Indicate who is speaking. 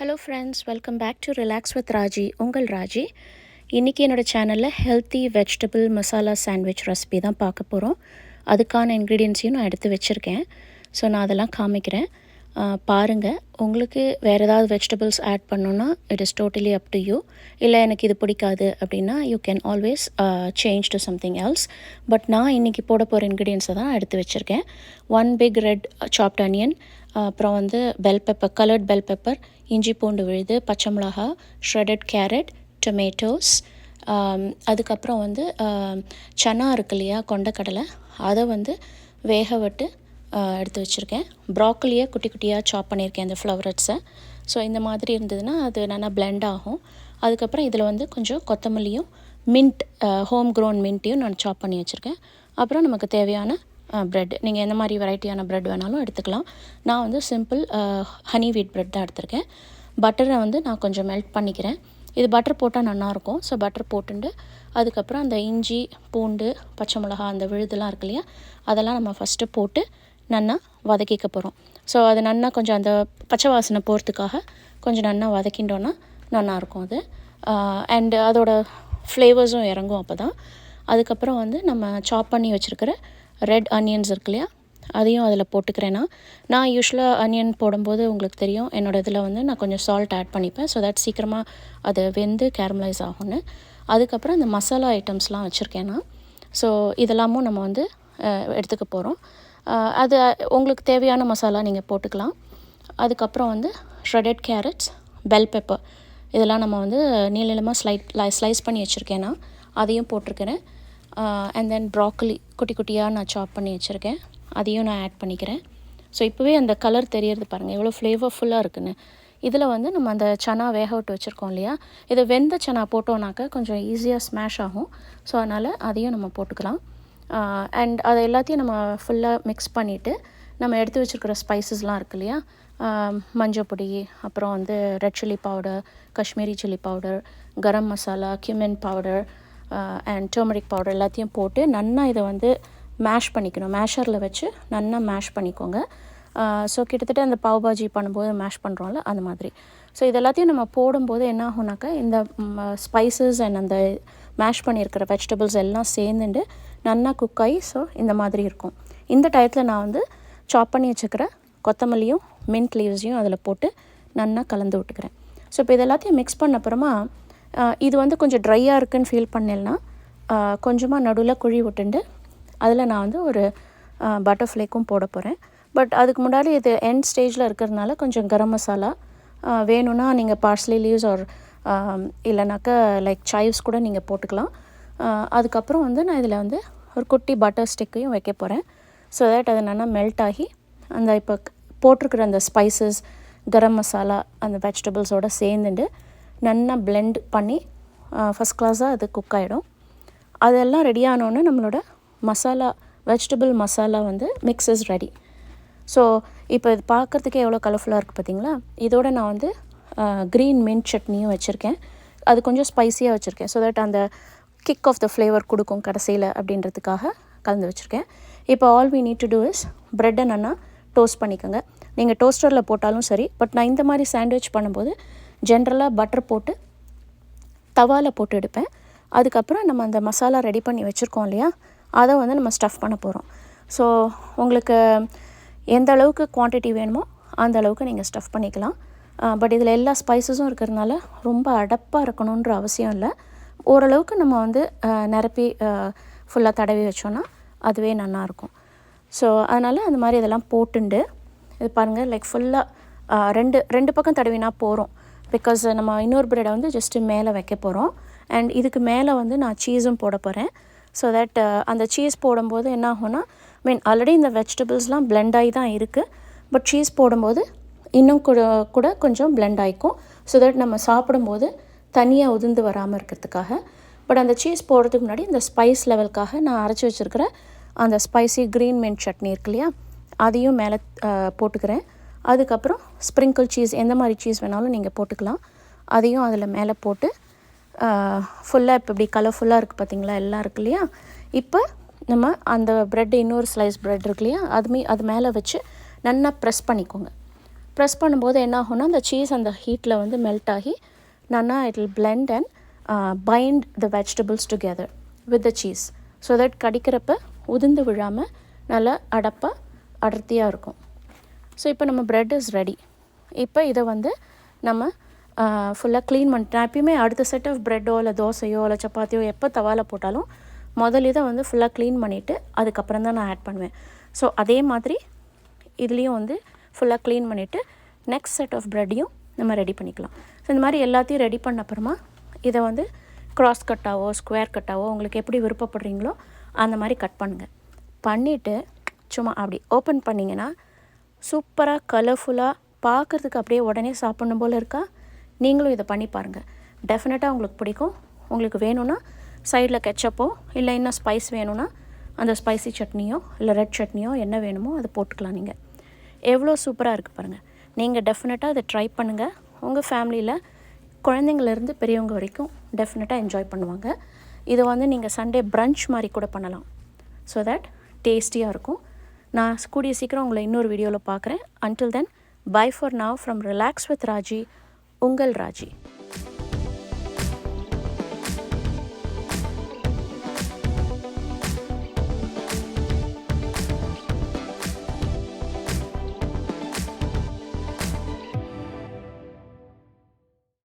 Speaker 1: Hello friends, welcome back to relax with Raji. உங்கள் ராஜி. இன்றைக்கி என்னோடய சேனலில் healthy vegetable masala sandwich recipe தான் பார்க்க போகிறோம். அதுக்கான இன்க்ரீடியன்ஸையும் நான் எடுத்து வச்சுருக்கேன். ஸோ நான் அதெல்லாம் காமிக்கிறேன், பாருங்கள். உங்களுக்கு வேறு ஏதாவது வெஜிடபிள்ஸ் ஆட் பண்ணணுன்னா it is totally up to you. இல்லை எனக்கு இது பிடிக்காது அப்படின்னா you can always change to something else. But நான் இன்றைக்கி போட போகிற இன்க்ரீடியன்ஸை தான் எடுத்து வச்சுருக்கேன். 1 பிக் ரெட் சாப்ட் ஆனியன், அப்புறம் வந்து bell pepper, coloured bell pepper, இஞ்சி பூண்டு விழுது, பச்சை மிளகா, ஷ்ரெடட் கேரட், டொமேட்டோஸ், அதுக்கப்புறம் வந்து சன்னா இருக்கு இல்லையா, கொண்டக்கடலை, அதை வந்து வேக விட்டு எடுத்து வச்சுருக்கேன். ப்ராக்கலியை குட்டி குட்டியாக சாப் பண்ணியிருக்கேன், அந்த ஃப்ளவரட்ஸை. ஸோ இந்த மாதிரி இருந்ததுன்னா அது நல்லா பிளெண்ட் ஆகும். அதுக்கப்புறம் இதில் வந்து கொஞ்சம் கொத்தமல்லியும் மின்ட், ஹோம் க்ரோன் மின்ட்டையும் நான் சாப் பண்ணி வச்சுருக்கேன். அப்புறம் நமக்கு தேவையான ப்ரெட், நீங்கள் எந்த மாதிரி வெரைட்டியான ப்ரெட் வேணாலும் எடுத்துக்கலாம். நான் வந்து சிம்பிள் ஹனி வீட் ப்ரெட் தான் எடுத்திருக்கேன். பட்டரை வந்து நான் கொஞ்சம் மெல்ட் பண்ணிக்கிறேன். இது பட்டர் போட்டால் நல்லாயிருக்கும். ஸோ பட்டர் போட்டுண்டு அதுக்கப்புறம் அந்த இஞ்சி பூண்டு பச்சை மிளகா அந்த விழுதுலாம் இருக்கு இல்லையா, அதெல்லாம் நம்ம ஃபஸ்ட்டு போட்டு நல்லா வதக்கிக்க போகிறோம். ஸோ அது நல்லா கொஞ்சம் அந்த பச்சை வாசனை போகிறதுக்காக கொஞ்சம் நல்லா வதக்கிட்டோன்னா நல்லாயிருக்கும் அது. அண்டு அதோட ஃப்ளேவர்ஸும் இறங்கும் அப்போ தான். அதுக்கப்புறம் வந்து நம்ம சாப் பண்ணி வச்சுருக்கிற ரெட் ஆனியன்ஸ் இருக்கு இல்லையா, அதையும் அதில் போட்டுக்கிறேன்னா, நான் யூஸ்வலாக ஆனியன் போடும்போது உங்களுக்கு தெரியும் என்னோடய இதில் வந்து நான் கொஞ்சம் சால்ட் ஆட் பண்ணிப்பேன். ஸோ தட் சீக்கிரமாக அது வெந்து கேரமலைஸ் ஆகும்னு. அதுக்கப்புறம் இந்த மசாலா ஐட்டம்ஸ்லாம் வச்சுருக்கேன்னா, ஸோ இதெல்லாமும் நம்ம வந்து எடுத்துக்க போகிறோம். அது உங்களுக்கு தேவையான மசாலா நீங்கள் போட்டுக்கலாம். அதுக்கப்புறம் வந்து ஷ்ரெடட் கேரட்ஸ், பெல் பெப்பர், இதெல்லாம் நம்ம வந்து நீளமாக ஸ்லைஸ் பண்ணி வச்சுருக்கேன்னா அதையும் போட்டிருக்கிறேன். அண்ட் தென் ப்ராக்கலி குட்டி குட்டியாக நான் சாப் பண்ணி வச்சுருக்கேன், அதையும் நான் ஆட் பண்ணிக்கிறேன். ஸோ இப்போவே அந்த கலர் தெரியறது பாருங்கள் எவ்வளோ ஃப்ளேவர்ஃபுல்லாக இருக்குன்னு. இதில் வந்து நம்ம அந்த சனா வேக விட்டு வச்சுருக்கோம் இல்லையா, இது வெந்த சனா போட்டோன்னாக்கா கொஞ்சம் ஈஸியாக ஸ்மாஷ் ஆகும். ஸோ அதனால் அதையும் நம்ம போட்டுக்கலாம். அண்ட் அதை எல்லாத்தையும் நம்ம ஃபுல்லாக மிக்ஸ் பண்ணிவிட்டு நம்ம எடுத்து வச்சுருக்கிற ஸ்பைசஸ்லாம் இருக்கு இல்லையா, மஞ்சள் பொடி, அப்புறம் வந்து red chilli powder, Kashmiri chilli powder, garam masala, cumin powder and turmeric powder எல்லாத்தையும் போட்டு நல்லா இதை வந்து மேஷ் பண்ணிக்கணும். மேஷரில் வச்சு நல்லா மேஷ் பண்ணிக்கோங்க. ஸோ கிட்டத்தட்ட அந்த பாவ் பாஜி பண்ணும்போது மேஷ் பண்ணுறோம்ல அந்த மாதிரி. ஸோ இது எல்லாத்தையும் நம்ம போடும்போது என்ன ஆகுனாக்கா இந்த ஸ்பைசஸ் அண்ட் அந்த மேஷ் பண்ணியிருக்கிற வெஜிடபிள்ஸ் எல்லாம் சேர்ந்துட்டு நல்லா குக் ஆகி ஸோ இந்த மாதிரி இருக்கும். இந்த டயத்தில் நான் வந்து சாப் பண்ணி வச்சுக்கிற கொத்தமல்லியும் மின்ட் லீவ்ஸையும் அதில் போட்டு நல்லா கலந்து விட்டுக்கிறேன். ஸோ இப்போ இது எல்லாத்தையும் மிக்ஸ் பண்ண அப்புறமா இது வந்து கொஞ்சம் ட்ரையாக இருக்குதுன்னு ஃபீல் பண்ணேன்னா கொஞ்சமாக நடுவில் குழி விட்டுண்டு அதில் நான் வந்து ஒரு பட்டர் ஃப்ளேக்கும் போட போகிறேன். பட் அதுக்கு முன்னாடி இது எண்ட் ஸ்டேஜில் இருக்கிறதுனால கொஞ்சம் கரம் மசாலா வேணும்னா நீங்கள் பார்ஸ்லி லீவ்ஸ் ஆர் இல்லைனாக்கா லைக் சைவ்ஸ் கூட நீங்கள் போட்டுக்கலாம். அதுக்கப்புறம் வந்து நான் இதில் வந்து ஒரு குட்டி பட்டர் ஸ்டிக்கையும் வைக்க போகிறேன். ஸோ தட் அது நல்லா மெல்ட் ஆகி அந்த இப்போ போட்டிருக்கிற அந்த ஸ்பைசஸ், கரம் மசாலா அந்த வெஜிடபிள்ஸோடு சேர்ந்துட்டு நல்லா பிளெண்ட் பண்ணி ஃபஸ்ட் கிளாஸாக அது குக் ஆகிடும். அதெல்லாம் ரெடி ஆனோன்னு நம்மளோட மசாலா, வெஜிடபிள் மசாலா வந்து மிக்ஸ் இஸ் ரெடி. ஸோ இப்போ இது பார்க்குறதுக்கே எவ்வளோ கலர்ஃபுல்லாக இருக்குது பார்த்தீங்களா. இதோட நான் வந்து க்ரீன் மின்ட் சட்னியும் வச்சுருக்கேன். அது கொஞ்சம் ஸ்பைஸியாக வச்சுருக்கேன். ஸோ தட் அந்த கிக் ஆஃப் த ஃப்ளேவர் கொடுக்கும் கடைசியில் அப்படின்றதுக்காக கலந்து வச்சுருக்கேன். இப்போ all we need to do is ப்ரெட்டை நல்லா டோஸ்ட் பண்ணிக்கோங்க. நீங்கள் டோஸ்டரில் போட்டாலும் சரி. பட் நான் இந்த மாதிரி சாண்ட்விச் பண்ணும்போது ஜென்ரலாக பட்டர் போட்டு தவாவில் போட்டு எடுப்பேன். அதுக்கப்புறம் நம்ம அந்த மசாலா ரெடி பண்ணி வச்சுருக்கோம் இல்லையா, அதை வந்து நம்ம ஸ்டஃப் பண்ண போகிறோம். ஸோ உங்களுக்கு எந்த அளவுக்கு குவான்டிட்டி வேணுமோ அந்த அளவுக்கு நீங்கள் ஸ்டஃப் பண்ணிக்கலாம். பட் இதில் எல்லா ஸ்பைசஸும் இருக்கிறதுனால ரொம்ப அடப்பாக இருக்கணுன்ற அவசியம் இல்லை. ஓரளவுக்கு நம்ம வந்து நிரப்பி ஃபுல்லாக தடவி வச்சோன்னா அதுவே நல்லாயிருக்கும். ஸோ அதனால் அந்த மாதிரி இதெல்லாம் போட்டுண்டு இது பாருங்கள் லைக் ஃபுல்லாக ரெண்டு பக்கம் தடவினா போகிறோம். பிகாஸ் நம்ம இன்னொரு ப்ரெட்டை வந்து ஜஸ்ட்டு மேலே வைக்க போகிறோம். அண்ட் இதுக்கு மேலே வந்து நான் சீஸும் போட போகிறேன். ஸோ தட் அந்த சீஸ் போடும்போது என்ன ஆகும்னா, ஆல்ரெடி இந்த வெஜிடபிள்ஸ்லாம் பிளெண்ட் ஆகி தான் இருக்குது. பட் சீஸ் போடும்போது இன்னும் கூட கொஞ்சம் பிளெண்ட் ஆகிக்கும். ஸோ தட் நம்ம சாப்பிடும்போது தனியாக உதிர்ந்து வராமல் இருக்கிறதுக்காக. பட் அந்த சீஸ் போடுறதுக்கு முன்னாடி இந்த ஸ்பைஸ் லெவலுக்காக நான் அரைச்சி வச்சுருக்கிற அந்த ஸ்பைசி க்ரீன் மின்ட் சட்னி இருக்கு இல்லையா, அதையும் மேலே போட்டுக்கிறேன். அதுக்கப்புறம் ஸ்ப்ரிங்கிள் சீஸ், எந்த மாதிரி சீஸ் வேணாலும் நீங்கள் போட்டுக்கலாம். அதையும் அதில் மேலே போட்டு ஃபுல்லாக இப்போ இப்படி கலர்ஃபுல்லாக இருக்குது பார்த்திங்களா, எல்லாம் இருக்கு இல்லையா. இப்போ நம்ம அந்த ப்ரெட், இன்னொரு ஸ்லைஸ் ப்ரெட் இருக்கு இல்லையா, அது மேலே வச்சு நல்லா ப்ரெஸ் பண்ணிக்கோங்க. ப்ரெஸ் பண்ணும்போது என்ன ஆகும்னா அந்த சீஸ் அந்த ஹீட்டில் வந்து மெல்ட் ஆகி நல்லா it will blend and bind the vegetables together with the cheese so that கடிக்கிறப்ப உதிர்ந்து விழாமல் நல்லா அடப்பாக அடர்த்தியாக இருக்கும். ஸோ இப்போ நம்ம ப்ரெட் இஸ் ரெடி. இப்போ இதை வந்து நம்ம ஃபுல்லாக க்ளீன் பண்ணிட்டு, நான் எப்பயுமே அடுத்த செட் ஆஃப் ப்ரெட்டோ இல்லை தோசையோ இல்லை சப்பாத்தியோ எப்போ தவாவில் போட்டாலும் முதல் இதை வந்து ஃபுல்லாக க்ளீன் பண்ணிவிட்டு அதுக்கப்புறம் தான் நான் ஆட் பண்ணுவேன். ஸோ அதே மாதிரி இதுலேயும் வந்து ஃபுல்லாக க்ளீன் பண்ணிவிட்டு நெக்ஸ்ட் செட் ஆஃப் ப்ரெட்டையும் நம்ம ரெடி பண்ணிக்கலாம். ஸோ இந்த மாதிரி எல்லாத்தையும் ரெடி பண்ண அப்புறமா இதை வந்து க்ராஸ் கட்டாவோ ஸ்கொயர் கட்டாவோ உங்களுக்கு எப்படி விருப்பப்படுறீங்களோ அந்த மாதிரி கட் பண்ணுங்கள். பண்ணிவிட்டு சும்மா அப்படி ஓப்பன் பண்ணிங்கன்னா சூப்பராக கலர்ஃபுல்லாக பார்க்குறதுக்கு அப்படியே உடனே சாப்பிடணும் போல் இருக்கா? நீங்களும் இதை பண்ணி பாருங்கள். டெஃபினட்டாக உங்களுக்கு பிடிக்கும். உங்களுக்கு வேணும்னா சைடில் கெச்சப்போ இல்லை இன்னும் ஸ்பைஸ் வேணும்னா அந்த ஸ்பைசி சட்னியோ இல்லை ரெட் சட்னியோ என்ன வேணுமோ அதை போட்டுக்கலாம். நீங்கள் எவ்வளோ சூப்பராக இருக்குது பாருங்கள். நீங்கள் டெஃபினட்டாக இதை ட்ரை பண்ணுங்கள். உங்கள் ஃபேமிலியில் குழந்தைங்கள்லேருந்து பெரியவங்க வரைக்கும் டெஃபினட்டாக என்ஜாய் பண்ணுவாங்க. இதை வந்து நீங்கள் சண்டே ப்ரன்ச் மாதிரி கூட பண்ணலாம். ஸோ தட் டேஸ்டியாக இருக்கும். நான் கூடிய சீக்கிரம் உங்களை இன்னொரு வீடியோவில் பார்க்குறேன். Until then bye for now from relax with Raji, உங்கள் ராஜி.